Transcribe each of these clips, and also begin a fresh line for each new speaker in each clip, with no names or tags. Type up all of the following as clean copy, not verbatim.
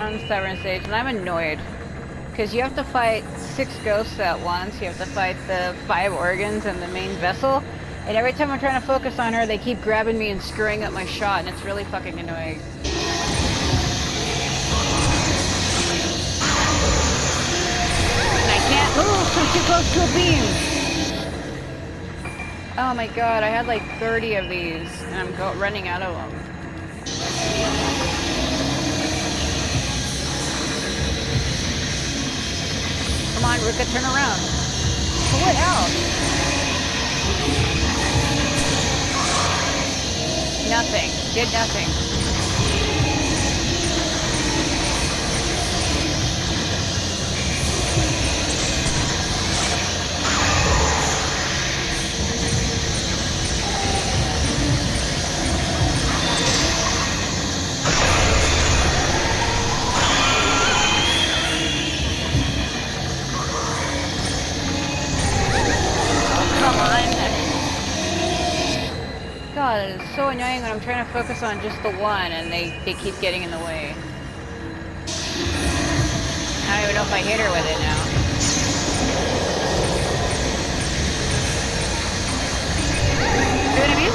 on Severn Stage, and I'm annoyed. Because you have to fight 6 ghosts at once, you have to fight the 5 organs and the main vessel, and every time I'm trying to focus on her, they keep grabbing me and screwing up my shot, and it's really fucking annoying. And I can't move, so I'm too close to a beam! Oh my god, I had like 30 of these, and I'm running out of them. Come on, Ruka, turn around. Pull it out. Nothing. Did nothing. God, it is so annoying when I'm trying to focus on just the one and they keep getting in the way. I don't even know if I hit her with it now. See what I mean?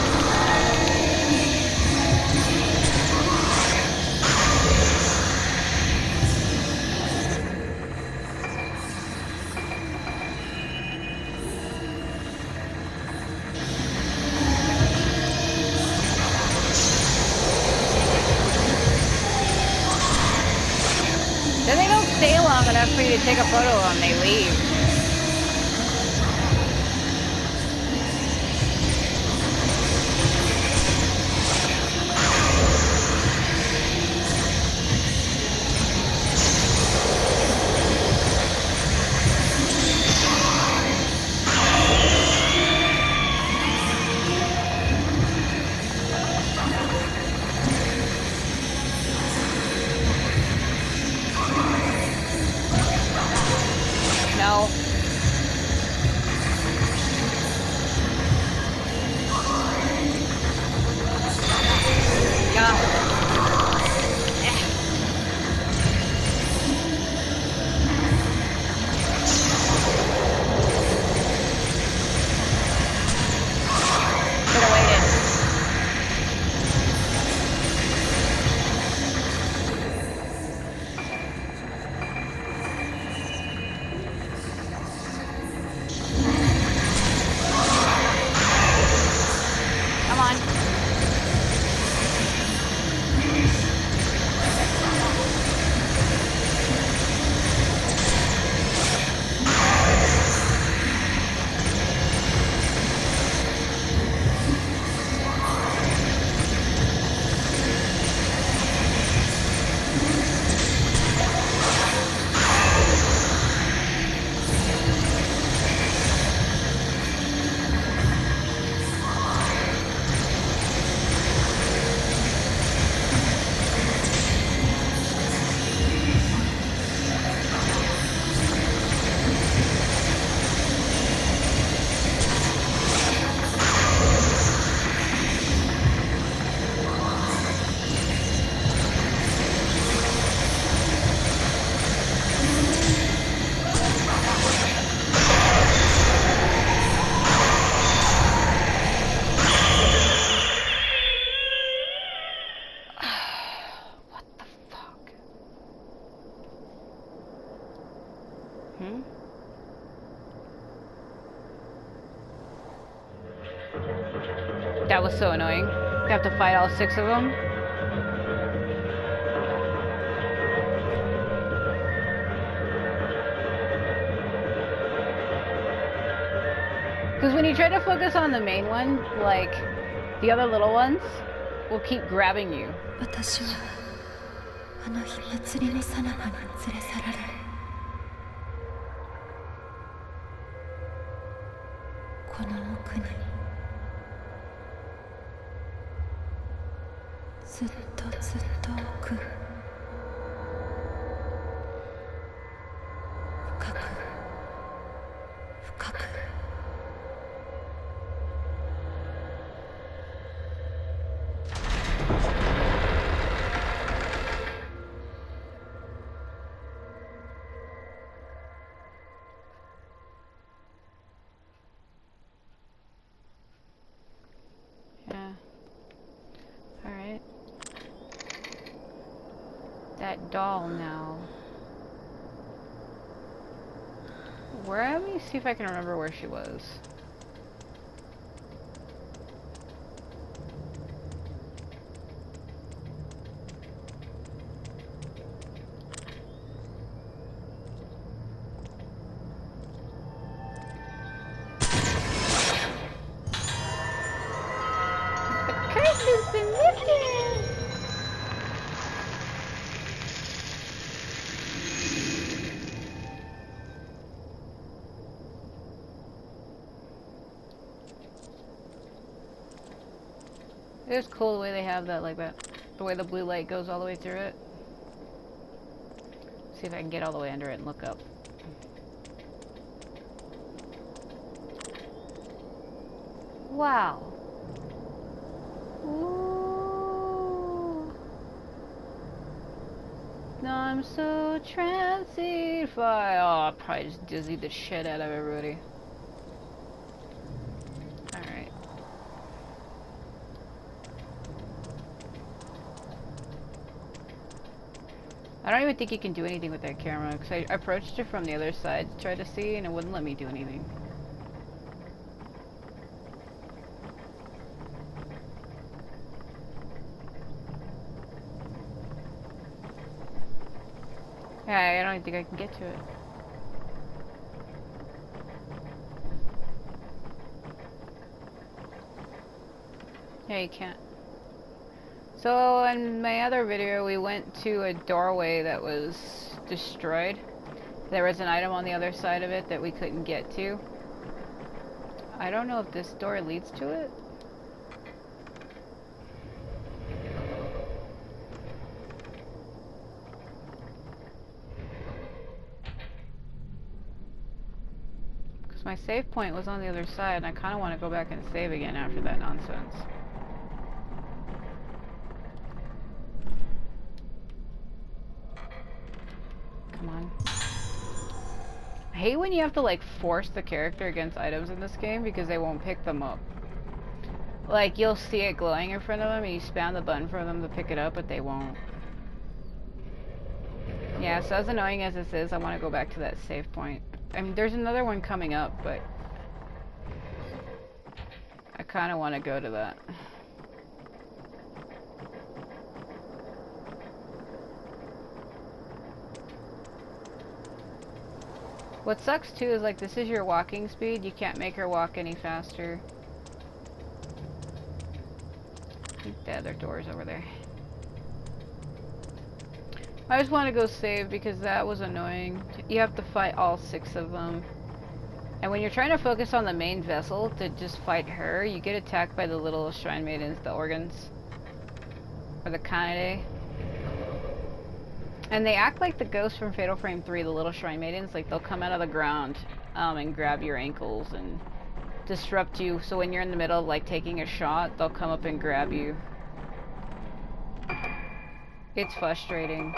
Then they don't stay long enough for you to take a photo of them, they leave. No. That was so annoying. You have to fight all 6 of them. Because when you try to focus on the main one, like, the other little ones will keep grabbing you. that doll now. Let me see if I can remember where she was. The curse has been lifted! It is cool the way they have that, like that. The way the blue light goes all the way through it. See if I can get all the way under it and look up. Wow. Ooh. I'm so transified. Oh, I probably just dizzied the shit out of everybody. Alright. I don't even think you can do anything with that camera, because I approached it from the other side to try to see, and it wouldn't let me do anything. Yeah, I don't even think I can get to it. Yeah, you can't. So in my other video, we went to a doorway that was destroyed. There was an item on the other side of it that we couldn't get to. I don't know if this door leads to it. Because my save point was on the other side, and I kind of want to go back and save again after that nonsense. Come on. I hate when you have to like force the character against items in this game because they won't pick them up. Like you'll see it glowing in front of them and you spam the button for them to pick it up, but they won't. Yeah, so as annoying as this is, I want to go back to that save point. I mean, there's another one coming up, but I kind of want to go to that. What sucks too is like this is your walking speed. You can't make her walk any faster. I think the other door's over there. I just want to go save because that was annoying. You have to fight all 6 of them. And when you're trying to focus on the main vessel to just fight her, you get attacked by the little shrine maidens, the organs. Or the Canidae. And they act like the ghosts from Fatal Frame 3, the little shrine maidens. Like they'll come out of the ground and grab your ankles and disrupt you. So when you're in the middle of like taking a shot, they'll come up and grab you. It's frustrating.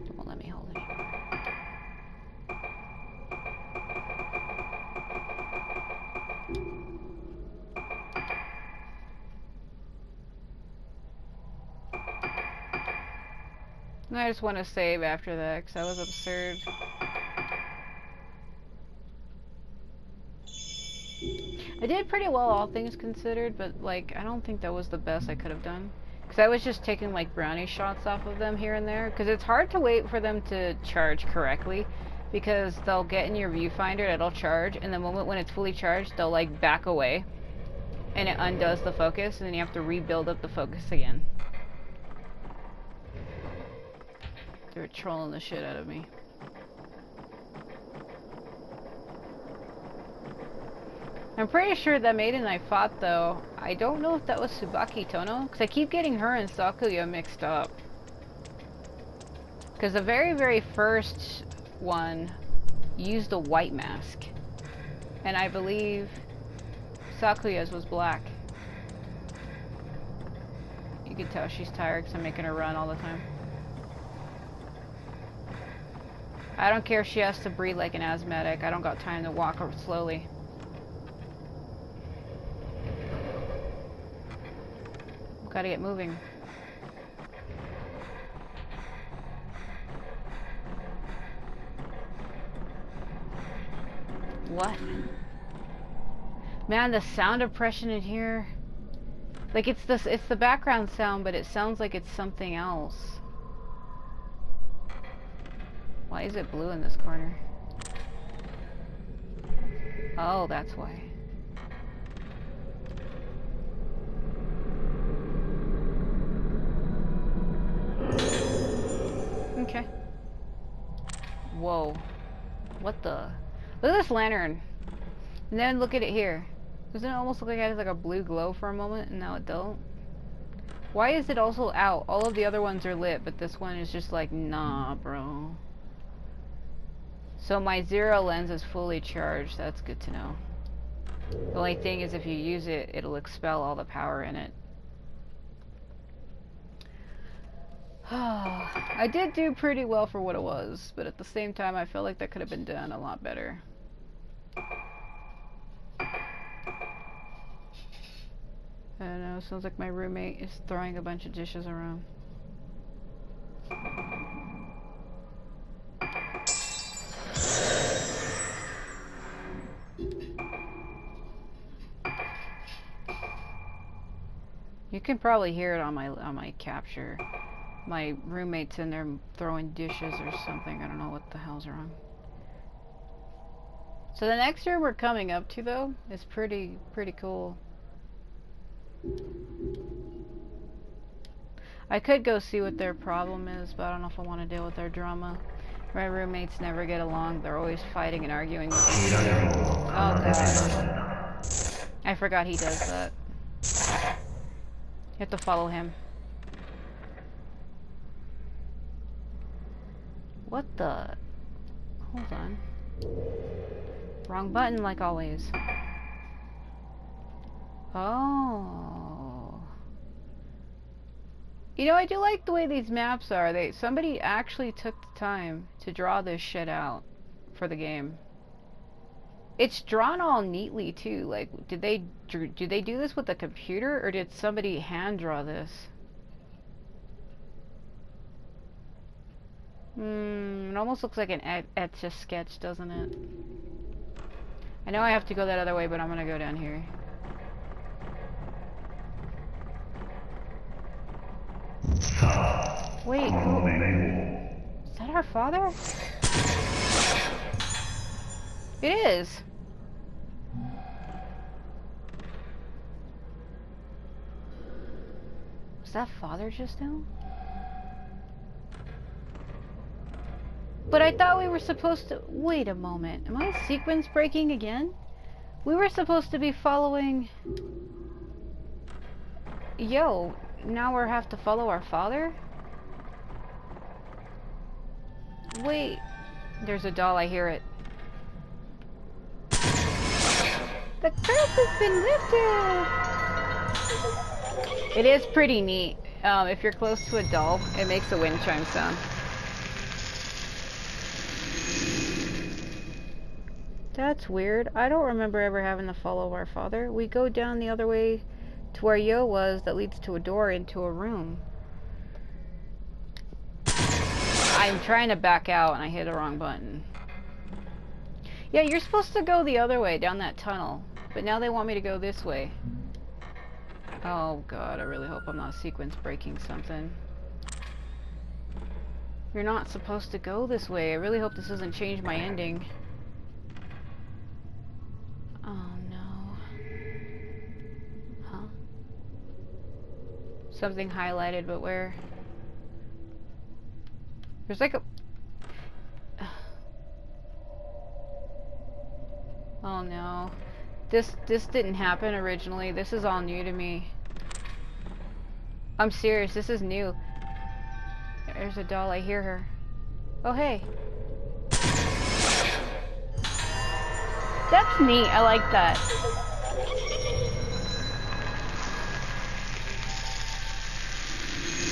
It won't let me hold it anymore. I just want to save after that because that was absurd. I did pretty well, all things considered, but like I don't think that was the best I could have done. Because I was just taking like brownie shots off of them here and there. Because it's hard to wait for them to charge correctly. Because they'll get in your viewfinder, it'll charge, and the moment when it's fully charged, they'll like back away. And it undoes the focus, and then you have to rebuild up the focus again. They were trolling the shit out of me. I'm pretty sure that maiden I fought, though, I don't know if that was Tsubaki Tono, because I keep getting her and Sakuya mixed up. Because the very, very first one used a white mask. And I believe Sakuya's was black. You can tell she's tired because I'm making her run all the time. I don't care if she has to breathe like an asthmatic. I don't got time to walk her slowly. Gotta get moving. What? Man, the sound oppression in here. Like it's the background sound, but it sounds like it's something else. Why is it blue in this corner? Oh, that's why. Okay. Whoa. What the? Look at this lantern. And then look at it here. Doesn't it almost look like it has like a blue glow for a moment and now it don't? Why is it also out? All of the other ones are lit, but this one is just like, nah, bro. So my zero lens is fully charged. That's good to know. The only thing is if you use it, it'll expel all the power in it. I did do pretty well for what it was, but at the same time I feel like that could have been done a lot better. I don't know, it sounds like my roommate is throwing a bunch of dishes around. You can probably hear it on my capture. My roommate's in there throwing dishes or something. I don't know what the hell's wrong. So the next room we're coming up to though is pretty cool. I could go see what their problem is, but I don't know if I want to deal with their drama. My roommates never get along. They're always fighting and arguing with each other. Oh god. I forgot he does that. You have to follow him. What the? Hold on. Wrong button like always. Oh. You know, I do like the way these maps are. Somebody actually took the time to draw this shit out for the game. It's drawn all neatly too. Like, did they do this with a computer or did somebody hand draw this? It almost looks like an etch-a-sketch, doesn't it? I know I have to go that other way, but I'm gonna go down here. Wait, who? Is that our father? It is. Was that father just now? But I thought we were supposed to... Wait a moment. Am I sequence breaking again? We were supposed to be following... Yo, now we have to follow our father? Wait. There's a doll, I hear it. The curse has been lifted! It is pretty neat. If you're close to a doll, it makes a wind chime sound. That's weird. I don't remember ever having to follow our father. We go down the other way to where Yo was that leads to a door into a room. I'm trying to back out and I hit the wrong button. Yeah, you're supposed to go the other way, down that tunnel. But now they want me to go this way. Oh god, I really hope I'm not sequence breaking something. You're not supposed to go this way. I really hope this doesn't change my ending. Oh no. Huh? Something highlighted, but where? There's like a... Oh no. This didn't happen originally. This is all new to me. I'm serious, this is new. There's a doll, I hear her. Oh hey. That's neat, I like that.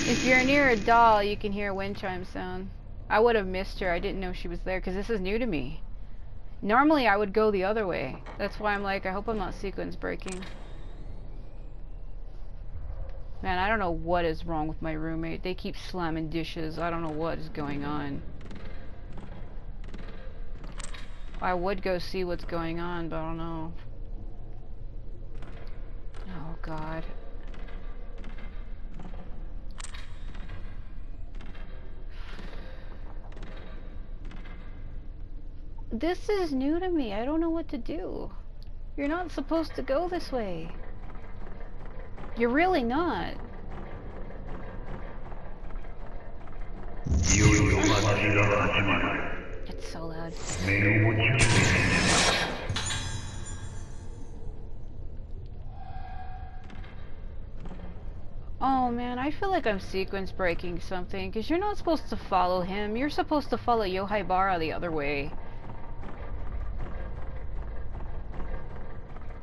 If you're near a doll, you can hear a wind chime sound. I would have missed her. I didn't know she was there because this is new to me. Normally I would go the other way. That's why I'm like, I hope I'm not sequence breaking. Man, I don't know what is wrong with my roommate. They keep slamming dishes. I don't know what is going on. I would go see what's going on, but I don't know. Oh, God. This is new to me. I don't know what to do. You're not supposed to go this way. You're really not. It's so loud. Oh man, I feel like I'm sequence breaking something, because you're not supposed to follow him. You're supposed to follow Yohaibara the other way.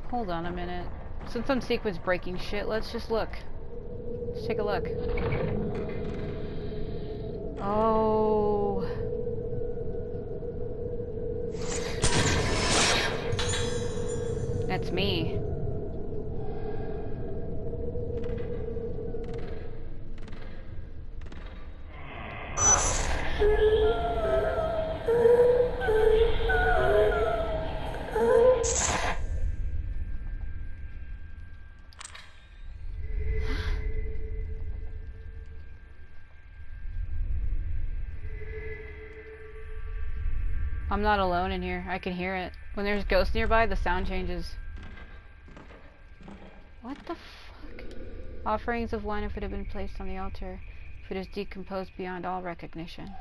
Hold on a minute. Since I'm sequence breaking shit, let's just look. Let's take a look. Oh. That's me. I'm not alone in here. I can hear it. When there's ghosts nearby, the sound changes. What the fuck? Offerings of wine if it had been placed on the altar. If it is decomposed beyond all recognition.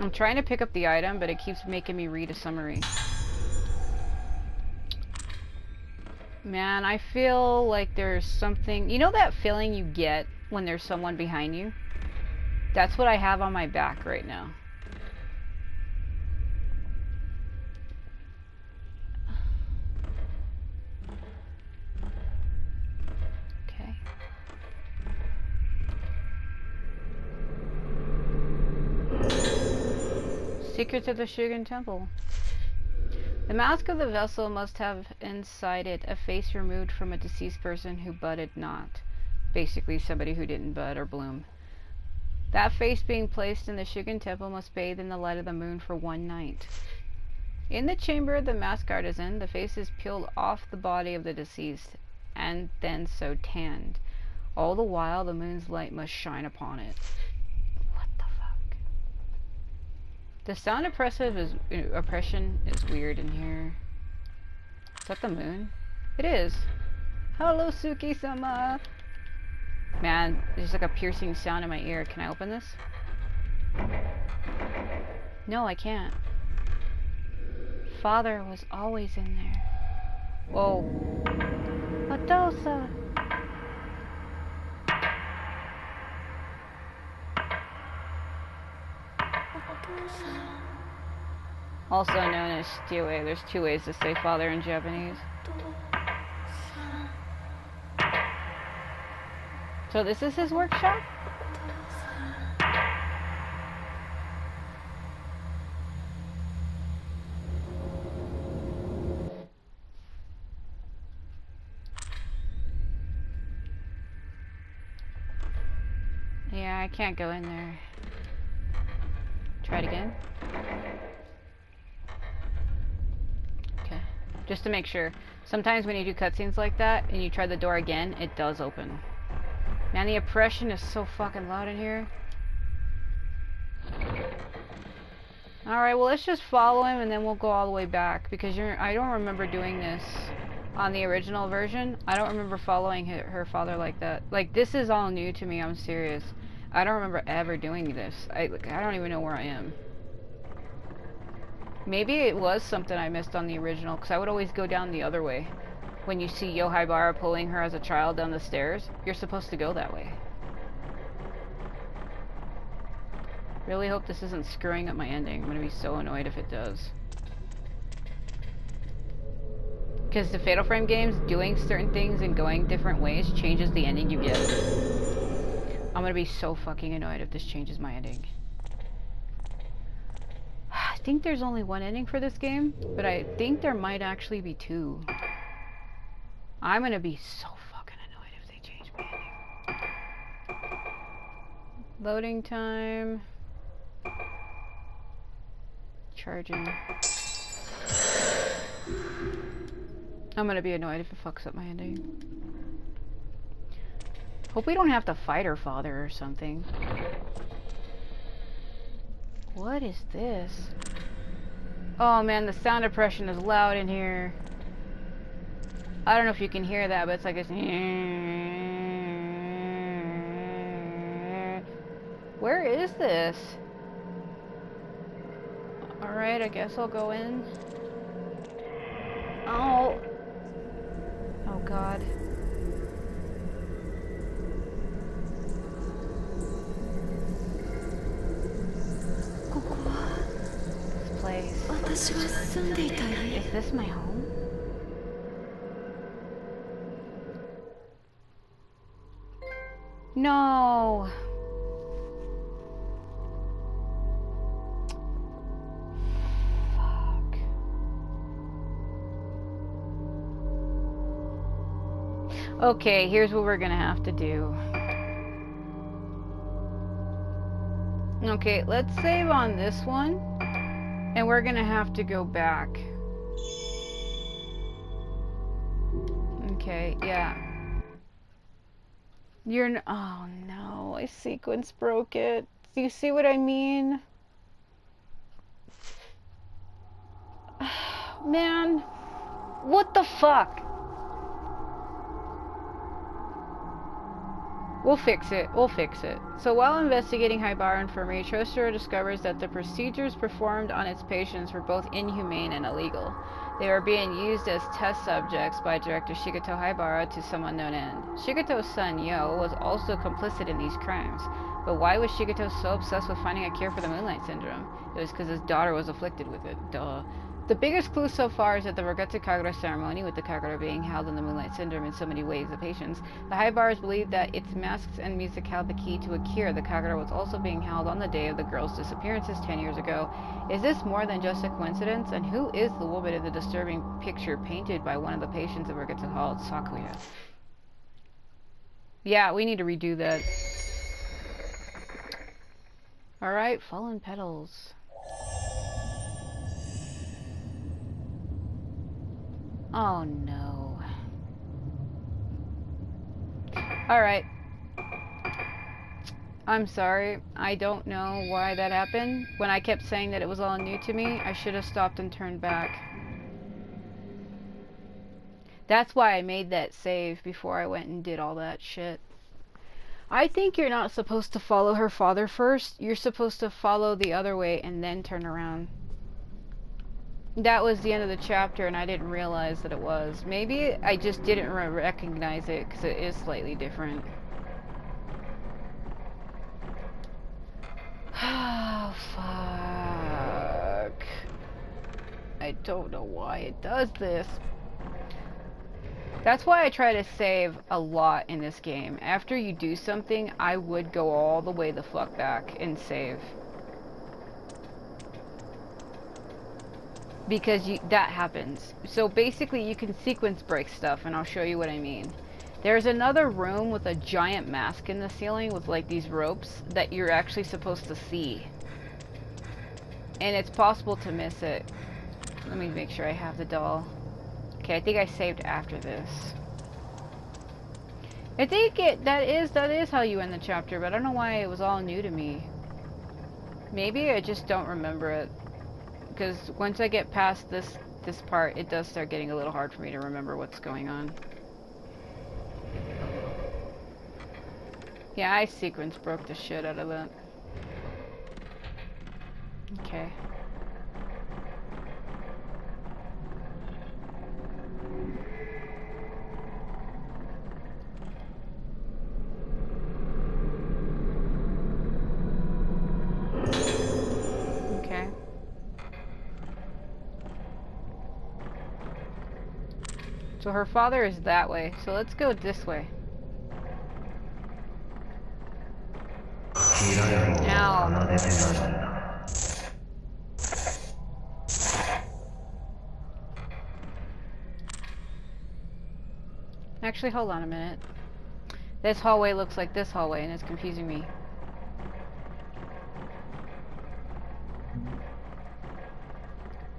I'm trying to pick up the item, but it keeps making me read a summary. Man, I feel like there's something... You know that feeling you get when there's someone behind you? That's what I have on my back right now. Secrets of the Shugen Temple. The mask of the vessel must have inside it a face removed from a deceased person who budded not. Basically, somebody who didn't bud or bloom. That face being placed in the Shugen Temple must bathe in the light of the moon for one night. In the chamber of the mask artisan, the face is peeled off the body of the deceased, and then so tanned. All the while, the moon's light must shine upon it. The sound oppression is weird in here. Is that the moon? It is. Hello, Suki-sama. Man, there's like a piercing sound in my ear. Can I open this? No, I can't. Father was always in there. Whoa. Atosa. Also known as Stiwe. There's two ways to say father in Japanese. So this is his workshop? Yeah, I can't go in there. Try it again. Okay. Just to make sure. Sometimes when you do cutscenes like that and you try the door again, it does open. Man, the oppression is so fucking loud in here. Alright, well let's just follow him and then we'll go all the way back. Because I don't remember doing this on the original version. I don't remember following her father like that. Like, this is all new to me, I'm serious. I don't remember ever doing this. I don't even know where I am. Maybe it was something I missed on the original, because I would always go down the other way. When you see Yohaibara pulling her as a child down the stairs, you're supposed to go that way. Really hope this isn't screwing up my ending. I'm gonna be so annoyed if it does. Because the Fatal Frame games, doing certain things and going different ways changes the ending you get. I'm gonna be so fucking annoyed if this changes my ending. think there's only one ending for this game, but I think there might actually be two. I'm gonna be so fucking annoyed if they change my ending. Loading time. Charging. I'm gonna be annoyed if it fucks up my ending. Hope we don't have to fight her father or something. What is this? Oh man, the sound oppression is loud in here. I don't know if you can hear that, but it's like this. Where is this? Alright, I guess I'll go in. Oh. Oh god. This place. Is this my home? No. Fuck. Okay, here's what we're gonna have to do. Okay, let's save on this one. And we're gonna have to go back. Okay, yeah. Oh no, I sequence broke it. Do you see what I mean? Man, what the fuck? We'll fix it. We'll fix it. So while investigating Haibara Infirmary, Trostero discovers that the procedures performed on its patients were both inhumane and illegal. They were being used as test subjects by director Shigeto Haibara to some unknown end. Shigeto's son, Yo, was also complicit in these crimes. But why was Shigeto so obsessed with finding a cure for the Moonlight Syndrome? It was because his daughter was afflicted with it. Duh. The biggest clue so far is that the Rogetsu Kagura ceremony, with the Kagura being held in the Moonlight Syndrome in so many ways of patients, the Haibaras believed that its masks and music held the key to a cure. The Kagura was also being held on the day of the girl's disappearances 10 years ago. Is this more than just a coincidence? And who is the woman in the disturbing picture painted by one of the patients of Rogetsu Hall, Sakuya? Yeah, we need to redo that. Alright, Fallen Petals. Oh no. Alright. I'm sorry. I don't know why that happened. When I kept saying that it was all new to me, I should have stopped and turned back. That's why I made that save before I went and did all that shit. I think you're not supposed to follow her father first. You're supposed to follow the other way and then turn around. That was the end of the chapter, and I didn't realize that it was. Maybe I just didn't recognize it, because it is slightly different. Oh, fuck. I don't know why it does this. That's why I try to save a lot in this game. After you do something, I would go all the way the fuck back and save. Because that happens. So basically you can sequence break stuff, and I'll show you what I mean. There's another room with a giant mask in the ceiling with like these ropes that you're actually supposed to see. And it's possible to miss it. Let me make sure I have the doll. Okay, I think I saved after this. I think that is how you end the chapter, but I don't know why it was all new to me. Maybe I just don't remember it. Because once I get past this part, it does start getting a little hard for me to remember what's going on. Yeah, I sequence broke the shit out of that. Okay. Okay. So her father is that way, so let's go this way. Now. Actually, hold on a minute. This hallway looks like this hallway and it's confusing me.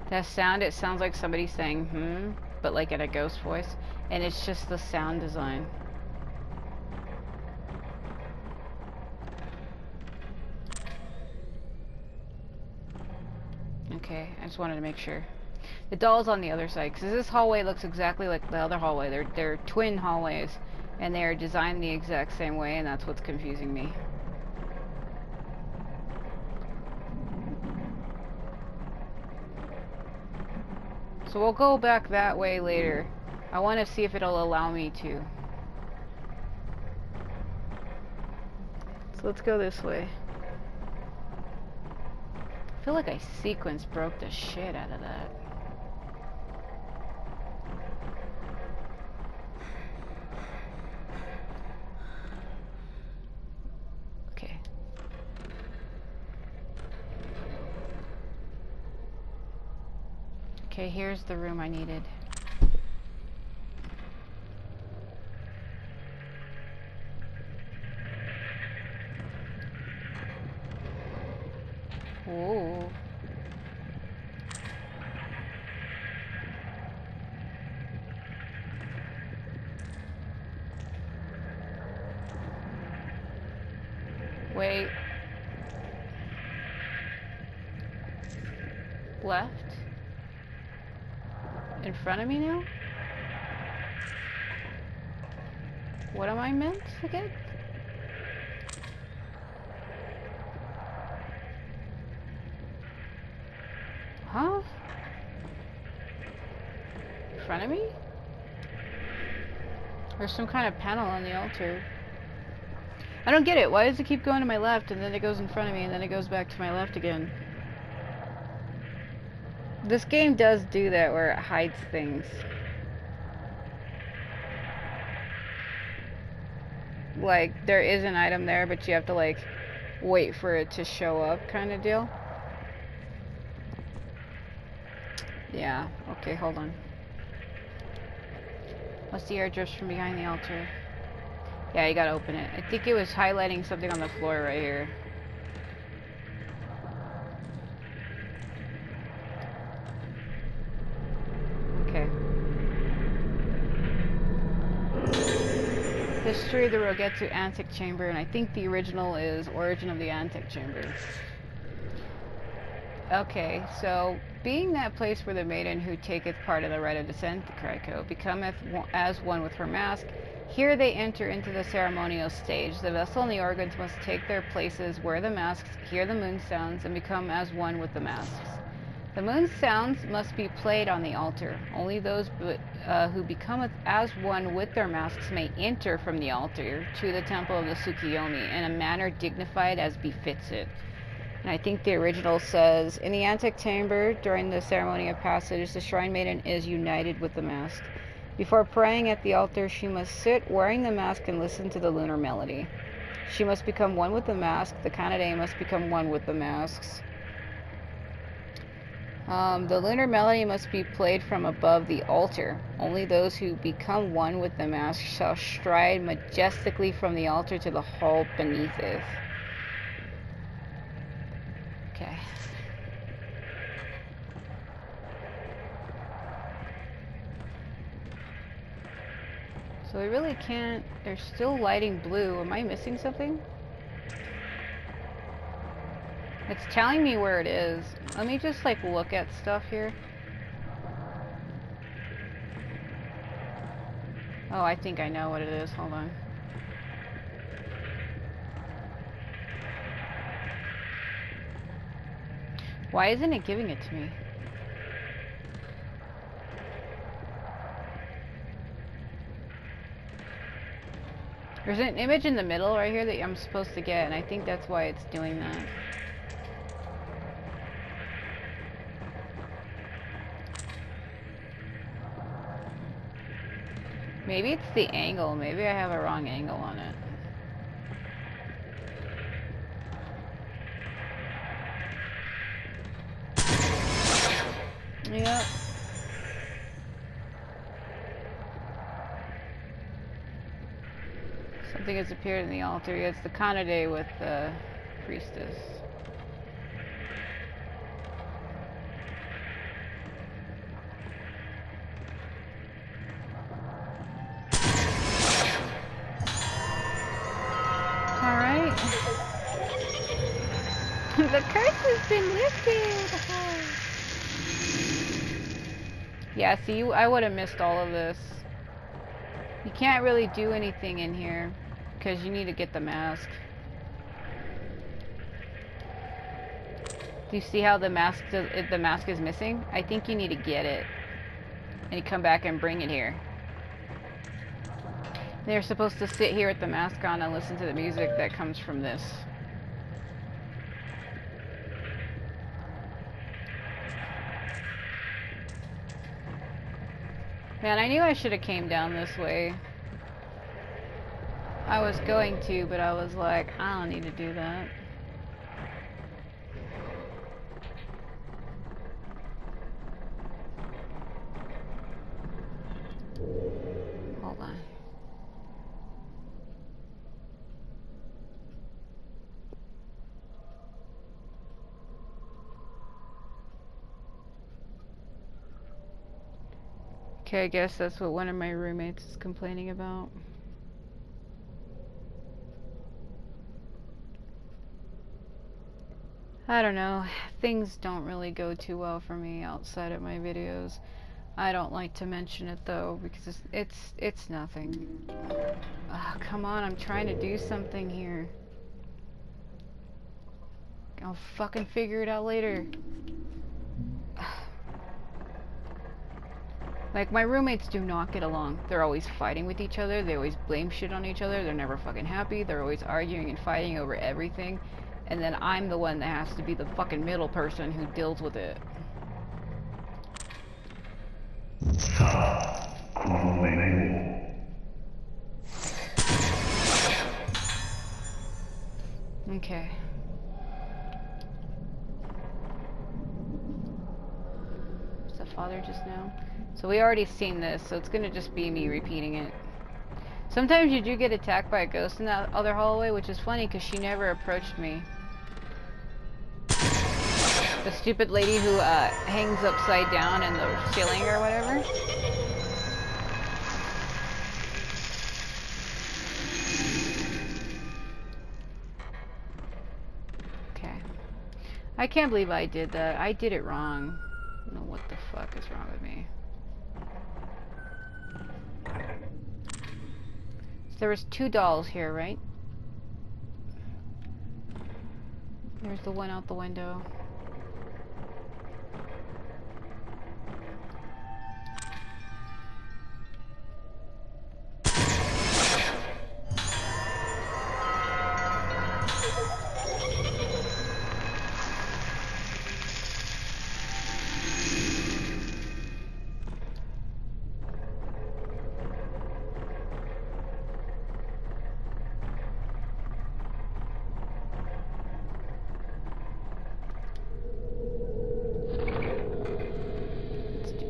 That sound, it sounds like somebody saying but like in a ghost voice. And it's just the sound design. Okay, I just wanted to make sure. The doll's on the other side, because this hallway looks exactly like the other hallway. They're twin hallways, and they are designed the exact same way, and that's what's confusing me. So we'll go back that way later. I want to see if it'll allow me to. So let's go this way. I feel like I sequence broke the shit out of that. Okay. Okay, here's the room I needed. Whoa. Wait. Left? In front of me now? What am I meant to get? Huh? In front of me? There's some kind of panel on the altar. I don't get it. Why does it keep going to my left and then it goes in front of me and then it goes back to my left again? This game does do that where it hides things. Like, there is an item there, but you have to, like, wait for it to show up kind of deal. Yeah, okay, hold on. What's the address from behind the altar? Yeah, you gotta open it. I think it was highlighting something on the floor right here. Okay. History of the Rogetsu Antic Chamber, and I think the original is Origin of the Antic Chamber. Okay, so being that place where the maiden who taketh part of the rite of descent, the Kraiko, becometh as one with her mask, here they enter into the ceremonial stage. The vessel and the organs must take their places where the masks hear the moon sounds and become as one with the masks. The moon sounds must be played on the altar. Only those who becometh as one with their masks may enter from the altar to the temple of the Tsukiyomi in a manner dignified as befits it. And I think the original says, in the antic chamber, during the ceremony of passage, the shrine maiden is united with the mask. Before praying at the altar, she must sit wearing the mask and listen to the lunar melody. She must become one with the mask. The Kanade must become one with the masks. The lunar melody must be played from above the altar. Only those who become one with the mask shall stride majestically from the altar to the hall beneath it. Okay. So we really can't... They're still lighting blue. Am I missing something? It's telling me where it is. Let me just, like, look at stuff here. Oh, I think I know what it is. Hold on. Why isn't it giving it to me? There's an image in the middle right here that I'm supposed to get, and I think that's why it's doing that. Maybe it's the angle. Maybe I have a wrong angle on it. Yep. Something has appeared in the altar. Yeah, it's the Kanade with the priestess. Alright. The curse has been lifted! Yeah, see, I would have missed all of this. You can't really do anything in here because you need to get the mask. Do you see how the mask is missing? I think you need to get it and you come back and bring it here. They're supposed to sit here with the mask on and listen to the music that comes from this. Man, I knew I should have came down this way. I was going to, but I was like, I don't need to do that. Hold on. Okay, I guess that's what one of my roommates is complaining about. I don't know. Things don't really go too well for me outside of my videos. I don't like to mention it though because it's nothing. Ugh, come on, I'm trying to do something here. I'll fucking figure it out later. Like, my roommates do not get along. They're always fighting with each other. They always blame shit on each other. They're never fucking happy. They're always arguing and fighting over everything. And then I'm the one that has to be the fucking middle person who deals with it. Okay. Was that father just now? So we already seen this, so it's gonna just be me repeating it. Sometimes you do get attacked by a ghost in that other hallway, which is funny because she never approached me. The stupid lady who hangs upside down in the ceiling or whatever. Okay. I can't believe I did that. I did it wrong. I don't know what the fuck is wrong with me. So there was 2 dolls here, right? There's the one out the window.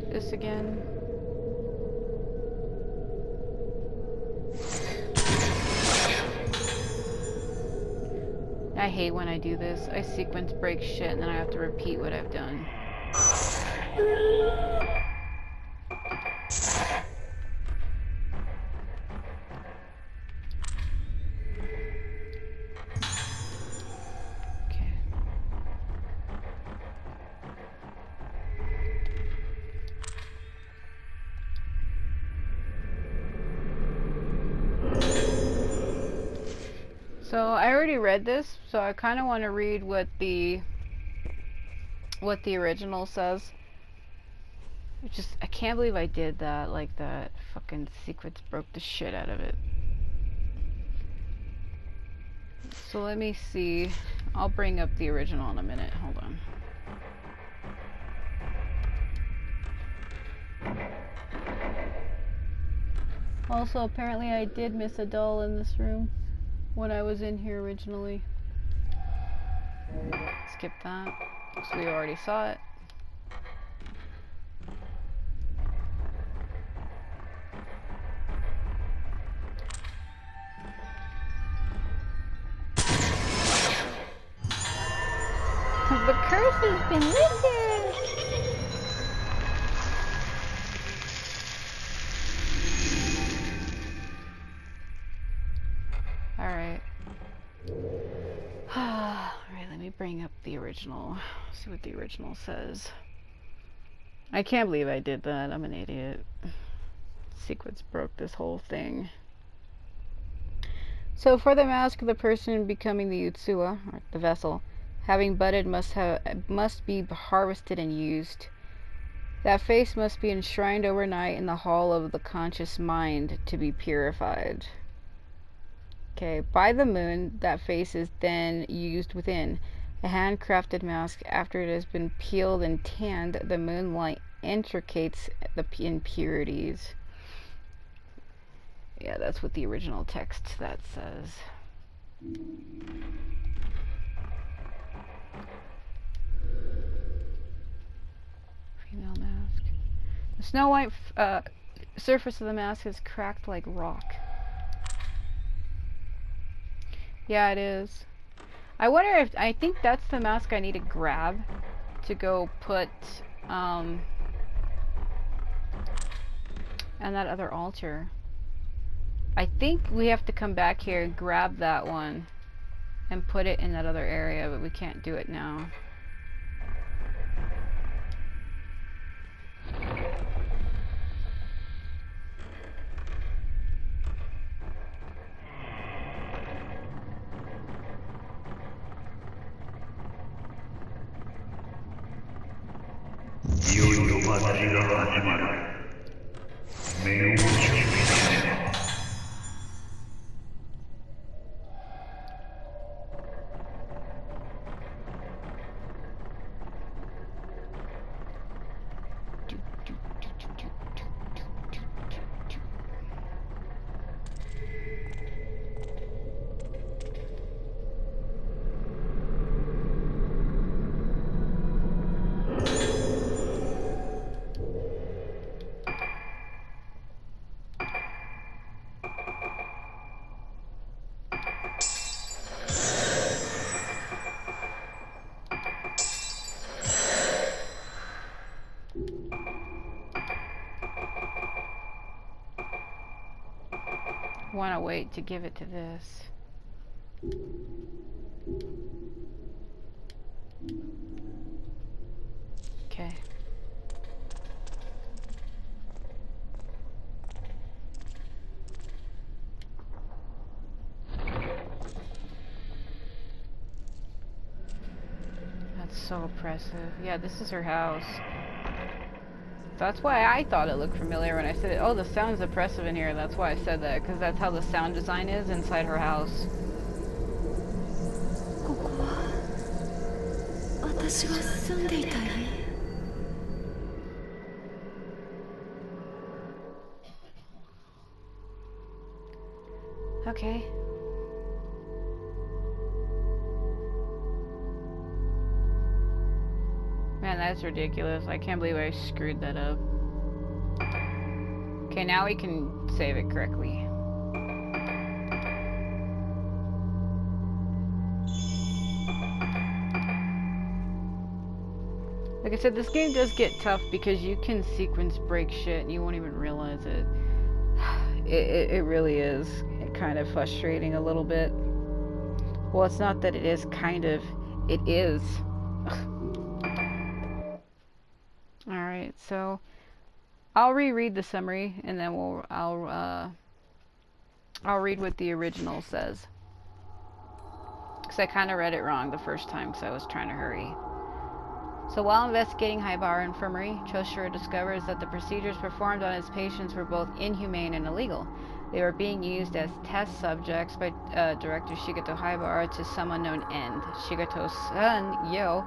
This again. I hate when I do this. I sequence break shit and then I have to repeat what I've done. So I already read this, so I kind of want to read what the original says. I can't believe I did that. Like, that fucking sequence broke the shit out of it. So let me see. I'll bring up the original in a minute. Hold on. Also, apparently I did miss a doll in this room when I was in here originally. Skip that, because we already saw it. He's been rendered! Alright. Alright, let me bring up the original. See what the original says. I can't believe I did that. I'm an idiot. Sequence broke this whole thing. So for the mask of the person becoming the Utsuwa, or the vessel, having budded must be harvested and used. That face must be enshrined overnight in the hall of the conscious mind to be purified. Okay, by the moon, that face is then used within. A handcrafted mask, after it has been peeled and tanned, the moonlight intricates the impurities. Yeah, that's what the original text that says. Female mask. The snow white surface of the mask is cracked like rock. Yeah, it is. I wonder if, I think that's the mask I need to grab to go put on that other altar. I think we have to come back here and grab that one and put it in that other area, but we can't do it now. Want to wait to give it to this. Okay. That's so oppressive. Yeah, this is her house. That's why I thought it looked familiar when I said it. Oh, the sound's oppressive in here. That's why I said that, because that's how the sound design is inside her house. Okay. Man, that's ridiculous. I can't believe I screwed that up. Okay, now we can save it correctly. Like I said, this game does get tough because you can sequence break shit and you won't even realize it. It really is kind of frustrating a little bit. Well, it's not that it is kind of, it is. Alright, so I'll reread the summary and then I'll read what the original says. Because I kind of read it wrong the first time because I was trying to hurry. So while investigating Haibara Infirmary, Choshiro discovers that the procedures performed on his patients were both inhumane and illegal. They were being used as test subjects by director Shigeto Haibara to some unknown end. Shigeto's son, Yo,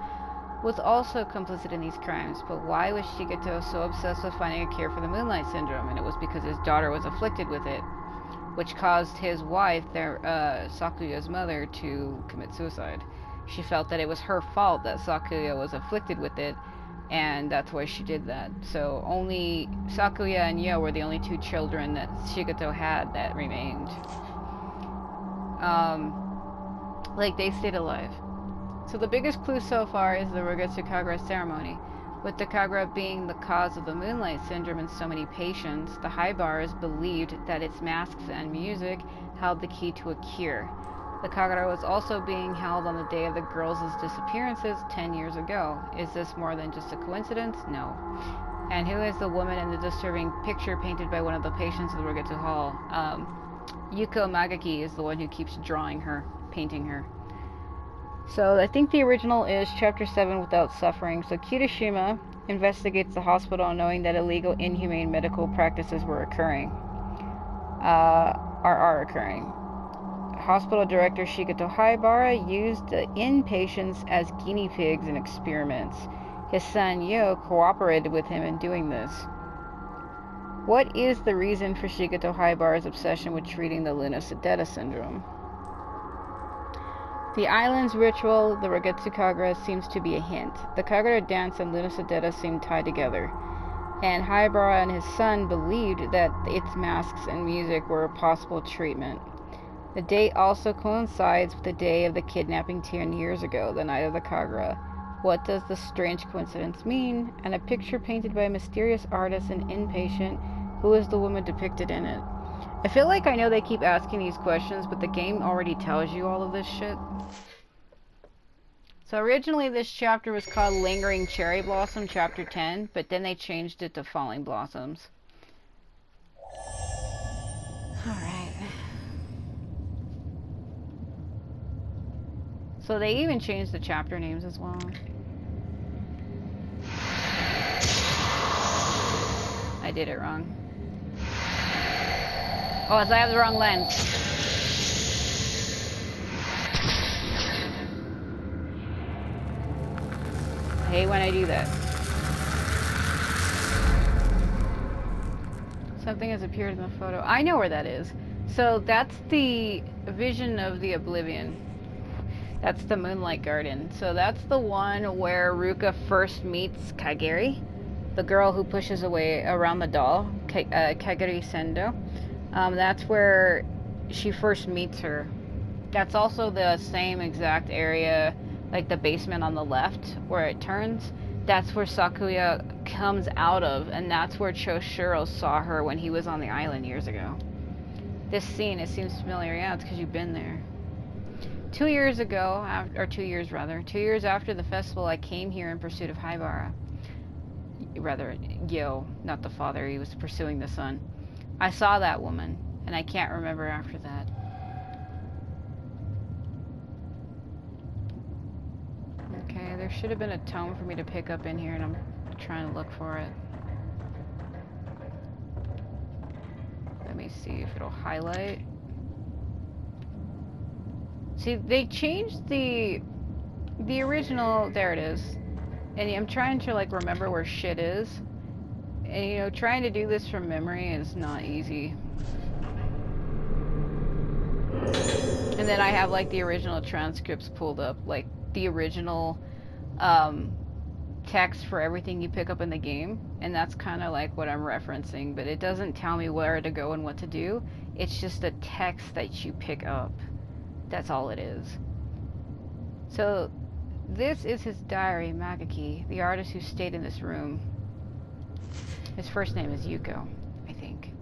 was also complicit in these crimes, but why was Shigeto so obsessed with finding a cure for the Moonlight Syndrome? And it was because his daughter was afflicted with it, which caused his wife, Sakuya's mother, to commit suicide. She felt that it was her fault that Sakuya was afflicted with it, and that's why she did that. So only Sakuya and Yo were the only two children that Shigeto had that remained. Like, they stayed alive. So the biggest clue so far is the Rogetsu Kagura ceremony. With the Kagura being the cause of the Moonlight Syndrome in so many patients, the Haibaras believed that its masks and music held the key to a cure. The Kagura was also being held on the day of the girls' disappearances 10 years ago. Is this more than just a coincidence? No. And who is the woman in the disturbing picture painted by one of the patients of the Rogetsu Hall? Yuko Magaki is the one who keeps drawing her, painting her. So I think the original is Chapter 7, Without Suffering. So Kirishima investigates the hospital knowing that illegal, inhumane medical practices were occurring. Are occurring. Hospital director Shigeto Haibara used the inpatients as guinea pigs in experiments. His son Yo cooperated with him in doing this. What is the reason for Shigeto Haibara's obsession with treating the Luna Sedeta syndrome? The island's ritual, the Rogetsu Kagura, seems to be a hint. The Kagura dance and Luna Sedeta seem tied together, and Haibara and his son believed that its masks and music were a possible treatment. The date also coincides with the day of the kidnapping 10 years ago, the night of the Kagura. What does this strange coincidence mean? And a picture painted by a mysterious artist and inpatient. Who is the woman depicted in it? I feel like I know they keep asking these questions, but the game already tells you all of this shit. So originally this chapter was called Lingering Cherry Blossom, Chapter 10, but then they changed it to Falling Blossoms. Alright. So they even changed the chapter names as well. I did it wrong. Oh, I have the wrong lens. I hate when I do that. Something has appeared in the photo. I know where that is. So that's the vision of the Oblivion. That's the Moonlight Garden. So that's the one where Ruka first meets Kageri, the girl who pushes away around the doll, Kageri Sendo. That's where she first meets her. That's also the same exact area, like the basement on the left where it turns. That's where Sakuya comes out of, and that's where Choshiro saw her when he was on the island years ago. This scene, it seems familiar. Yeah, it's because you've been there. 2 years ago, or 2 years rather, 2 years after the festival, I came here in pursuit of Haibara. Rather, Yo, not the father, he was pursuing the son. I saw that woman, and I can't remember after that. Okay, there should have been a tome for me to pick up in here, and I'm trying to look for it. Let me see if it'll highlight. See, they changed the original, there it is. And I'm trying to like remember where shit is. And you know, trying to do this from memory is not easy. And then I have like the original transcripts pulled up, like the original text for everything you pick up in the game. And that's kind of like what I'm referencing, but it doesn't tell me where to go and what to do. It's just the text that you pick up. That's all it is. So this is his diary, Magaki, the artist who stayed in this room. His first name is Yuko, I think.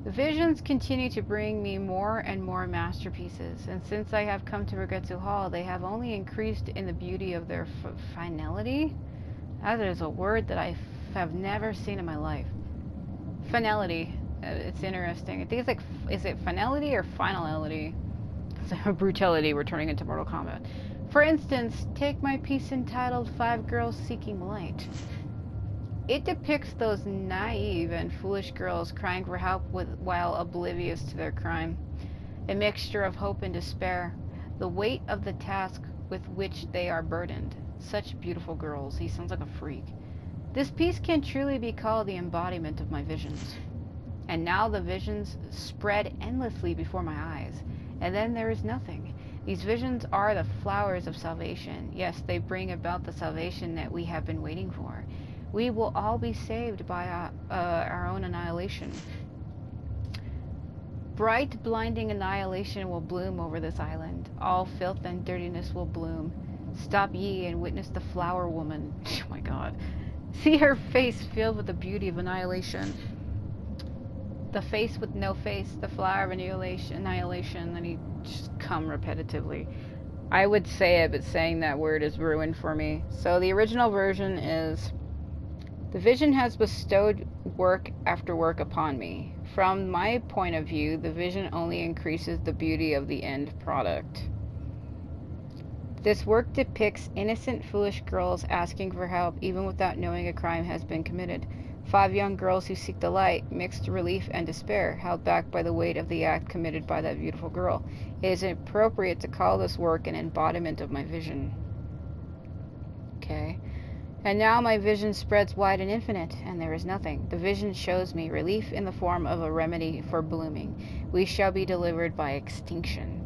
The visions continue to bring me more and more masterpieces, and since I have come to Rogetsu Hall, they have only increased in the beauty of their finality. That is a word that I have never seen in my life. Finality. It's interesting. I think it's like, is it finality or finality? Brutality, we're turning into Mortal Kombat. For instance, take my piece entitled 5 Girls Seeking Light. It depicts those naive and foolish girls crying for help while oblivious to their crime. A mixture of hope and despair, the weight of the task with which they are burdened. Such beautiful girls. He sounds like a freak. This piece can truly be called the embodiment of my visions. And now the visions spread endlessly before my eyes. And then there is nothing. These visions are the flowers of salvation. Yes, they bring about the salvation that we have been waiting for. We will all be saved by our own annihilation. Bright, blinding annihilation will bloom over this island. All filth and dirtiness will bloom. Stop ye and witness the flower woman. Oh my god. See her face filled with the beauty of annihilation. The face with no face, the flower of annihilation, and he just come repetitively. I would say it, but saying that word is ruined for me. So the original version is, the vision has bestowed work after work upon me. From my point of view, the vision only increases the beauty of the end product. This work depicts innocent, foolish girls asking for help even without knowing a crime has been committed. 5 young girls who seek the light, mixed relief and despair, held back by the weight of the act committed by that beautiful girl. It is appropriate to call this work an embodiment of my vision. Okay. And now my vision spreads wide and infinite, and there is nothing. The vision shows me relief in the form of a remedy for blooming. We shall be delivered by extinction.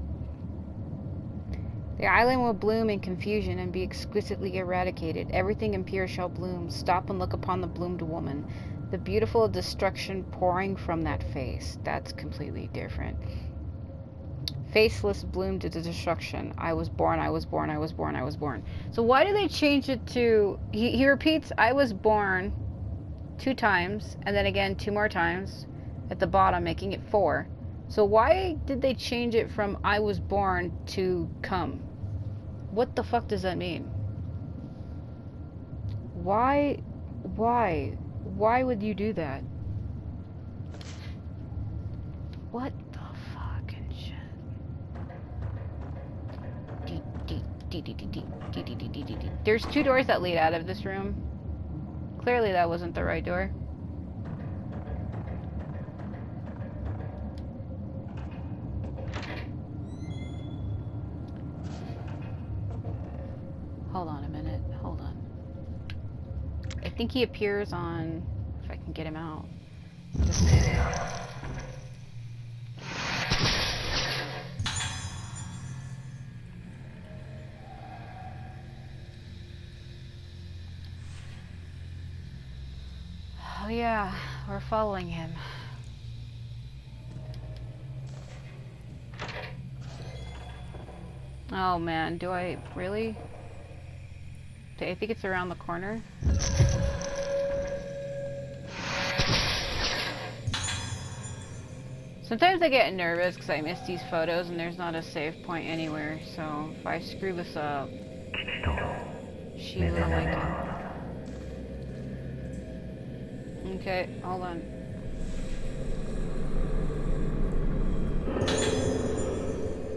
The island will bloom in confusion and be exquisitely eradicated. Everything impure shall bloom. Stop and look upon the bloomed woman. The beautiful destruction pouring from that face. That's completely different. Faceless bloomed to destruction. I was born, I was born, I was born, I was born. So why do they change it to... He repeats, I was born 2 times, and then again 2 more times at the bottom, making it 4. So why did they change it from I was born to come? What the fuck does that mean? Why would you do that? What the fucking shit? There's 2 doors that lead out of this room. Clearly that wasn't the right door. Hold on a minute. Hold on. I think he appears on... If I can get him out. Oh yeah, we're following him. Oh man, do I really? I think it's around the corner. Sometimes I get nervous because I miss these photos and there's not a save point anywhere. So if I screw this up, she will awaken. Okay, hold on.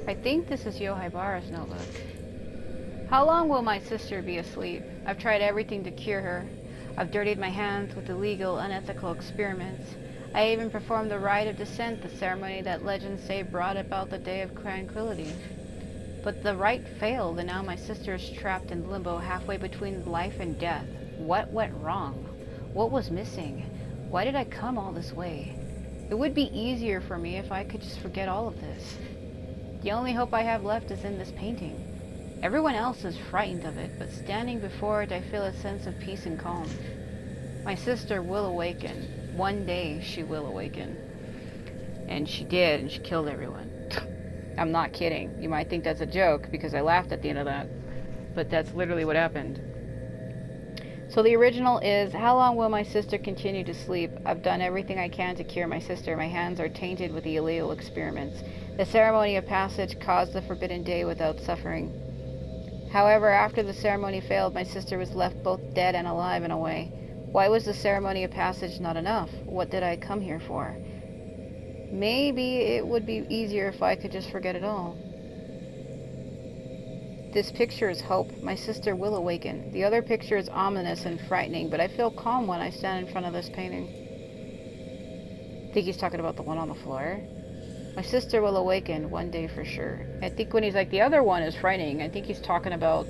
I think this is Yohaibara's notebook. How long will my sister be asleep? I've tried everything to cure her. I've dirtied my hands with illegal, unethical experiments. I even performed the rite of descent, the ceremony that legends say brought about the day of tranquility. But the rite failed, and now my sister is trapped in limbo halfway between life and death. What went wrong? What was missing? Why did I come all this way? It would be easier for me if I could just forget all of this. The only hope I have left is in this painting. Everyone else is frightened of it, but standing before it I feel a sense of peace and calm. My sister will awaken. One day she will awaken. And she did, and she killed everyone. I'm not kidding. You might think that's a joke because I laughed at the end of that, but that's literally what happened. So the original is, how long will my sister continue to sleep? I've done everything I can to cure my sister. My hands are tainted with the illegal experiments. The ceremony of passage caused the forbidden day without suffering. However, after the ceremony failed, my sister was left both dead and alive in a way. Why was the ceremony of passage not enough? What did I come here for? Maybe it would be easier if I could just forget it all. This picture is hope. My sister will awaken. The other picture is ominous and frightening, but I feel calm when I stand in front of this painting. I think he's talking about the one on the floor. My sister will awaken one day for sure. I think when he's like, the other one is frightening, I think he's talking about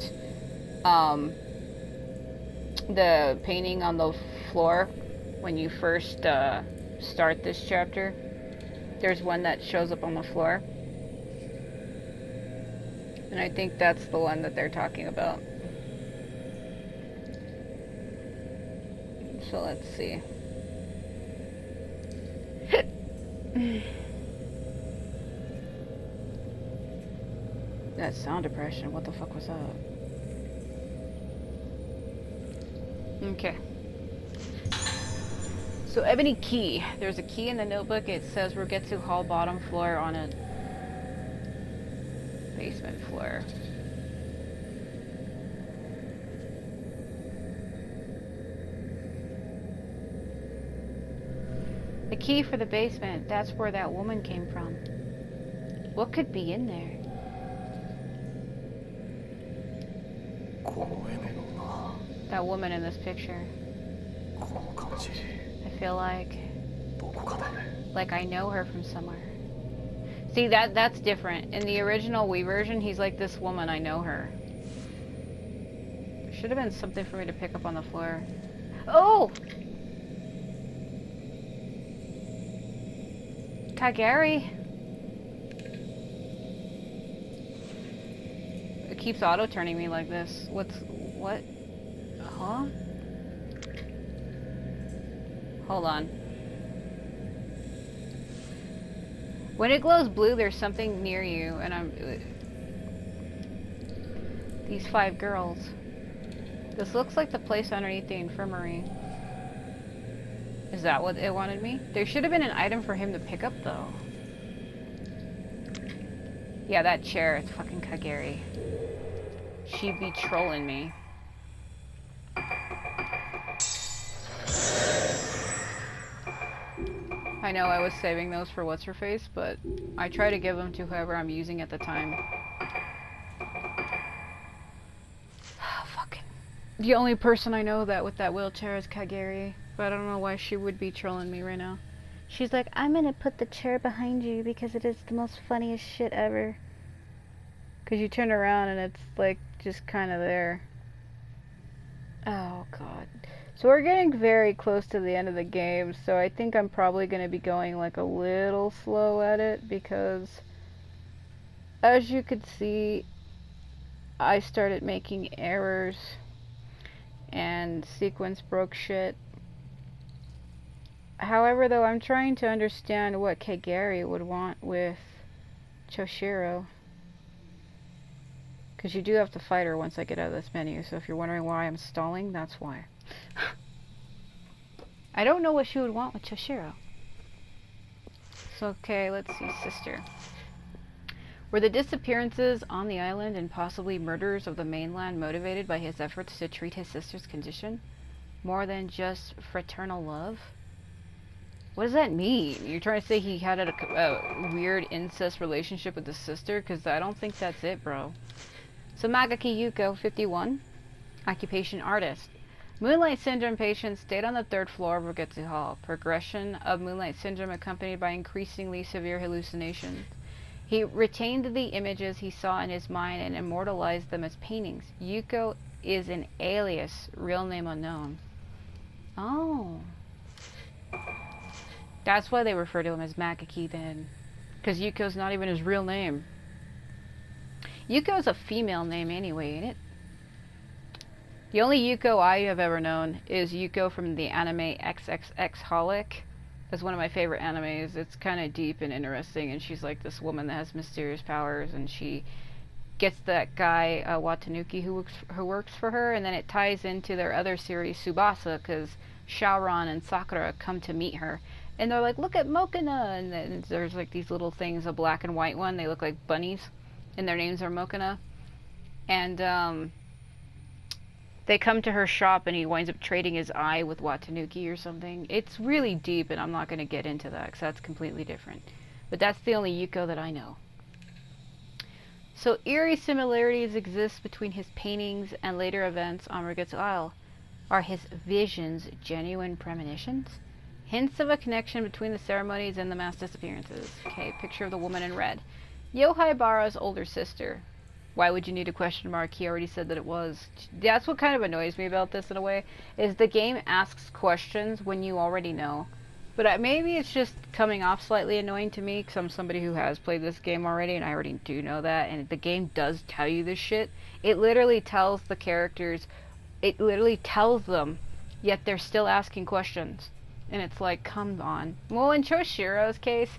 the painting on the floor when you first start this chapter. There's one that shows up on the floor. And I think that's the one that they're talking about. So let's see. That sound depression, what the fuck was that? Okay. So ebony key. There's a key in the notebook. It says Rogetsu Hall bottom floor on a basement floor. The key for the basement. That's where that woman came from. What could be in there? That woman in this picture. I feel like I know her from somewhere. See, that's different. In the original Wii version, he's like, this woman, I know her. There should have been something for me to pick up on the floor. Oh! Kagari. It keeps auto-turning me like this. What? Huh? Hold on. When it glows blue, there's something near you, and I'm... These 5 girls. This looks like the place underneath the infirmary. Is that what it wanted me? There should have been an item for him to pick up, though. Yeah, that chair, it's fucking Kagari. She'd be trolling me. I know I was saving those for what's-her-face, but I try to give them to whoever I'm using at the time. Fucking... The only person I know that with that wheelchair is Kagari, but I don't know why she would be trolling me right now. She's like, I'm gonna put the chair behind you because it is the most funniest shit ever. Because you turn around and it's like just kind of there. Oh god. So we're getting very close to the end of the game, so I think I'm probably going to be going like a little slow at it because as you could see, I started making errors and sequence broke shit. However, though, I'm trying to understand what Kagari would want with Choshiro. Because you do have to fight her once I get out of this menu, so if you're wondering why I'm stalling, that's why. I don't know what she would want with Choshiro. So, okay, let's see, sister. Were the disappearances on the island and possibly murders of the mainland motivated by his efforts to treat his sister's condition? More than just fraternal love? What does that mean? You're trying to say he had a weird incest relationship with his sister? Because I don't think that's it, bro. So Magaki Yuko, 51. Occupation artist. Moonlight syndrome patient stayed on the 3rd floor of Rogetsu Hall. Progression of moonlight syndrome accompanied by increasingly severe hallucinations. He retained the images he saw in his mind and immortalized them as paintings. Yuko is an alias, real name unknown. Oh. That's why they refer to him as Magaki then. Because Yuko's not even his real name. Yuko's a female name anyway, ain't it? The only Yuko I have ever known is Yuko from the anime XXX Holic. That's one of my favorite animes. It's kind of deep and interesting, and she's like this woman that has mysterious powers, and she gets that guy, Watanuki, who works for her, and then it ties into their other series, Tsubasa, because Shaoran and Sakura come to meet her. And they're like, look at Mokina! And then there's like these little things, a black and white one. They look like bunnies, and their names are Mokina. And, they come to her shop and he winds up trading his eye with Watanuki or something. It's really deep and I'm not going to get into that because that's completely different. But that's the only Yuko that I know. So eerie similarities exist between his paintings and later events on Rogetsu Isle. Are his visions genuine premonitions? Hints of a connection between the ceremonies and the mass disappearances. Okay, picture of the woman in red. Yohei Bara's older sister. Why would you need a question mark? He already said that it was. That's what kind of annoys me about this in a way, is the game asks questions when you already know. But maybe it's just coming off slightly annoying to me because I'm somebody who has played this game already and I already do know that. And the game does tell you this shit. It literally tells the characters, it literally tells them, yet they're still asking questions. And it's like, come on. Well, in Choshiro's case,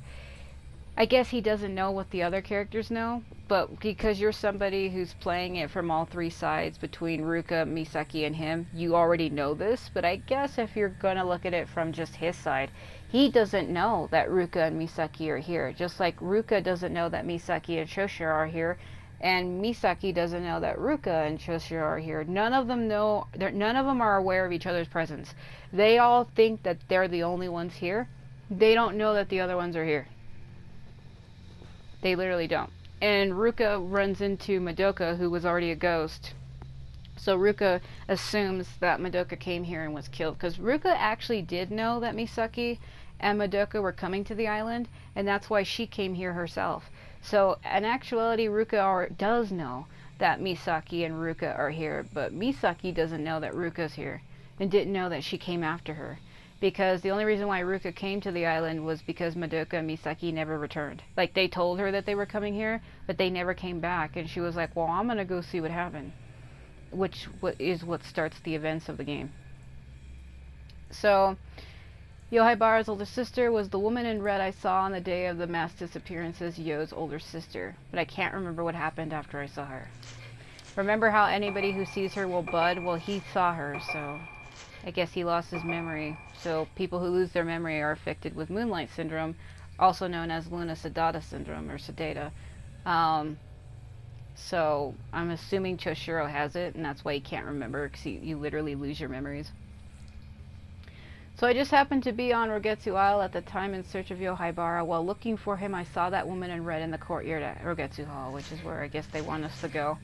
I guess he doesn't know what the other characters know, but because you're somebody who's playing it from all three sides between Ruka, Misaki, and him, you already know this. But I guess if you're gonna look at it from just his side, he doesn't know that Ruka and Misaki are here. Just like Ruka doesn't know that Misaki and Shoshiro are here, and Misaki doesn't know that Ruka and Shoshiro are here. None of them know. None of them are aware of each other's presence. They all think that they're the only ones here. They don't know that the other ones are here. They literally don't. And Ruka runs into Madoka, who was already a ghost. So Ruka assumes that Madoka came here and was killed, because Ruka actually did know that Misaki and Madoka were coming to the island, and that's why she came here herself. So in actuality, Ruka does know that Misaki and Ruka are here, but Misaki doesn't know that Ruka's here, and didn't know that she came after her. Because the only reason why Ruka came to the island was because Madoka and Misaki never returned. Like, they told her that they were coming here, but they never came back, and she was like, well, I'm gonna go see what happened. Which is what starts the events of the game. So, Yohaibara's older sister was the woman in red I saw on the day of the mass disappearances, Yo's older sister. But I can't remember what happened after I saw her. Remember how anybody who sees her will bud? Well, he saw her, so I guess he lost his memory. So people who lose their memory are affected with Moonlight Syndrome, also known as Luna Sedata Syndrome, or Sedata. So I'm assuming Choshiro has it, and that's why he can't remember, because you literally lose your memories. So I just happened to be on Rogetsu Isle at the time in search of Yohaibara. While looking for him, I saw that woman in red in the courtyard at Rogetsu Hall, which is where I guess they want us to go.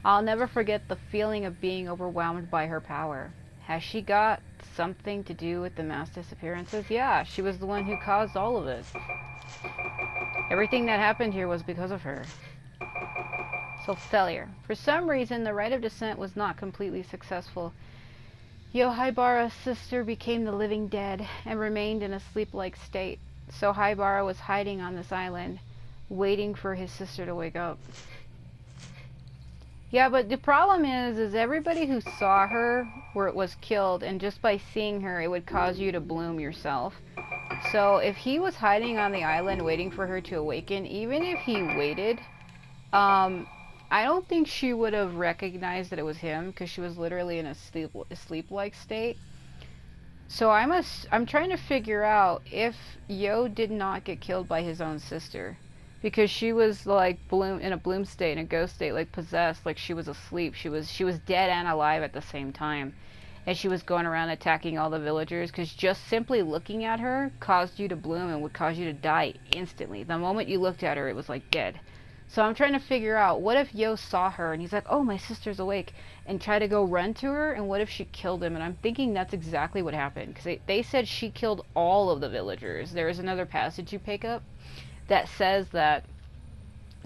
I'll never forget the feeling of being overwhelmed by her power. Has she got something to do with the mass disappearances? Yeah, she was the one who caused all of it. Everything that happened here was because of her. So failure. For some reason, the rite of descent was not completely successful. Yohaibara's sister became the living dead and remained in a sleep-like state. So Haibara was hiding on this island, waiting for his sister to wake up. Yeah, but the problem is everybody who saw her was killed, and just by seeing her, it would cause you to bloom yourself. So if he was hiding on the island waiting for her to awaken, even if he waited, I don't think she would have recognized that it was him, because she was literally in a sleep-like state. So I'm trying to figure out if Yo did not get killed by his own sister. Because she was like in a bloom state, in a ghost state, like possessed, like she was asleep. She was dead and alive at the same time, and she was going around attacking all the villagers. Because just simply looking at her caused you to bloom and would cause you to die instantly. The moment you looked at her, it was like dead. So I'm trying to figure out, what if Yo saw her and he's like, oh, my sister's awake, and try to go run to her, and what if she killed him? And I'm thinking that's exactly what happened, because they said she killed all of the villagers. There is another passage you pick up that says that.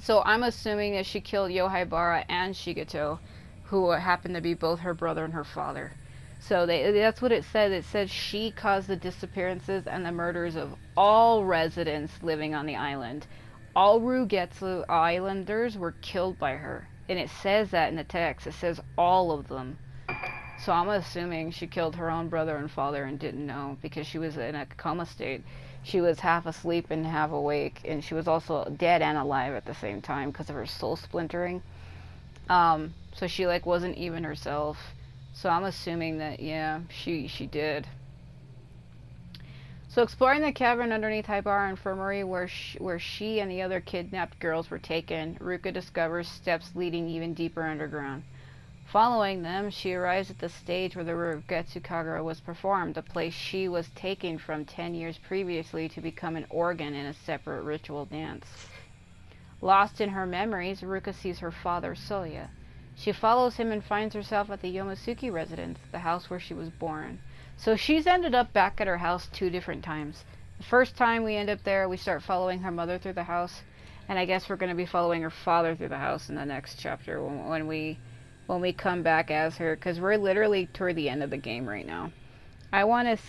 So I'm assuming that she killed Yohaibara and Shigeto, who happened to be both her brother and her father. So that's what it said. It said she caused the disappearances and the murders of all residents living on the island. All Rugetsu Islanders were killed by her. And it says that in the text. It says all of them. So I'm assuming she killed her own brother and father and didn't know, because she was in a coma state. She was half asleep and half awake, and she was also dead and alive at the same time because of her soul splintering. So she like wasn't even herself. So I'm assuming that, yeah, she did. So exploring the cavern underneath Haibara Infirmary, where she and the other kidnapped girls were taken, Ruka discovers steps leading even deeper underground. Following them, she arrives at the stage where the Rogetsu Kagura was performed, a place she was taken from 10 years previously to become an organ in a separate ritual dance. Lost in her memories, Ruka sees her father, Soya. She follows him and finds herself at the Yomosuke residence, the house where she was born. So she's ended up back at her house 2 different times. The first time we end up there, we start following her mother through the house, and I guess we're going to be following her father through the house in the next chapter when we come back as her, because we're literally toward the end of the game right now. I want to